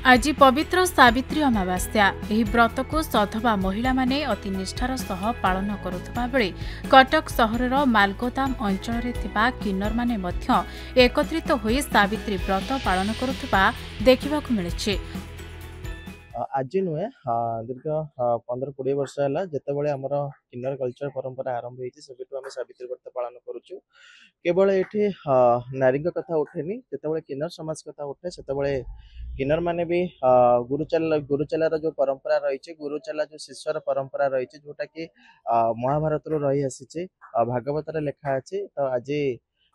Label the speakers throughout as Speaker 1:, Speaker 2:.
Speaker 1: आज पवित्र सावित्री अमावास्या एही व्रत को सधवा महिला माने अति निष्ठार सह पालन करुवा बेले कटक सहरर मालगोदाम अंचल थिबा किन्नर माने मध्य एकत्रित होई सावित्री व्रत पालन करुवा देखिबाकु मिलिछि।
Speaker 2: आज नुहे दीर्घ 15-20 वर्ष है जितेबाला आमर किन्नर कल्चर परंपरा आरंभ होती आम सावित्री व्रत पालन करुचु। केवल ये नारी कथा उठेनी जितेबाला किन्नर समाज कथा उठे से किन्नर माने भी गुरुचेलार जो परंपरा रही गुरुचेला जो शिष्यर परंपरा रही जोटा कि महाभारत रही आसी भागवत लेखा अच्छी। तो आज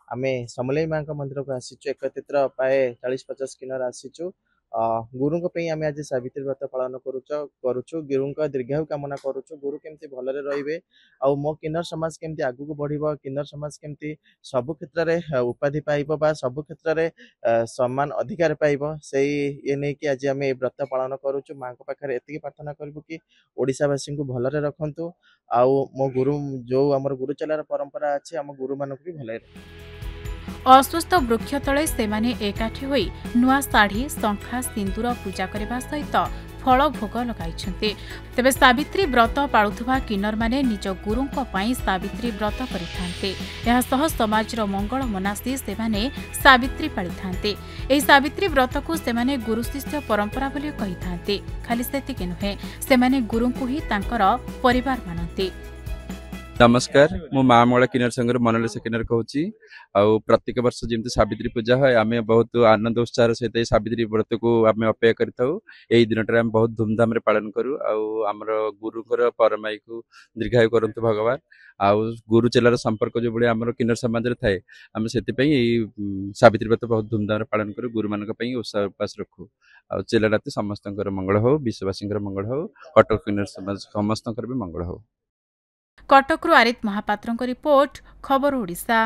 Speaker 2: आम समलेई माँ मंदिर को आसीचु एकत्रित प्राय 40-50 किन्नर आसीचु। गुरु आम आज सावित्री व्रत पालन करुचु गुरु दीर्घायु कामना करुचु गुरु केमती भलरे रहिबे आ मो किन्नर समाज केमती आगु बढ़िबो किन्नर समाज केमती सब क्षेत्र में उपाधि पाइबो बा सब क्षेत्र में सम्मान अधिकार पाइबो से ये नहीं कि आज आम व्रत पालन करुचु। माँ को पाखरे एतिकी प्रार्थना करबु कि ओडिशावासी को भलरे रखंतु आ मो गुरु जो आमर गुरुचेलार परंपरा अछि आम गुरु मानक भी भलरे।
Speaker 1: अस्वस्थ वृक्ष तले सेमाने एकाठी होई नुआ साड़ी शंखा सिंदूर पूजा करने सहित फल भोग लगाइछन्ते। तेबे सावित्री व्रत पाळुथुवा किन्नर माने निज गुरुंक पई सावित्री व्रत करिथान्ते। एहा सह समाजर मंगल मनासी सेमाने सावित्री पाळिथान्ते। एही सावित्री व्रत को सेमाने गुरु शिष्य परंपरा बोली कहिथान्ते। खाली सेतिके नुहे सेमाने गुरुंकु ही तांकर परिवार मानन्ते।
Speaker 3: नमस्कार मो माँ मंगला किन्नर संघर मनोलेश किन्नर कहूँ प्रत्येक वर्ष जमी सावित्री पूजा है आम बहुत आनंद उत्साह सहित सावित्री व्रत को आम अपेक्षा करें दिन बहुत धूमधाम पालन करूँ आमर गुरुंर परमाई को दीर्घायु करंतु भगवान आउ गुरु चेलार संपर्क जो भाई आम किन्नर समाज थाए आम से सावित्री व्रत बहुत धूमधाम पालन करूँ गुरु मान उत्साह उपास रखू आ चेला राति समस्त मंगल हो विश्ववासी मंगल हो कटक किन्नर समाज समस्त भी मंगल हो।
Speaker 1: कटकरू आरित महापात्रଙ୍କ रिपोर्ट खबर ओडिशा।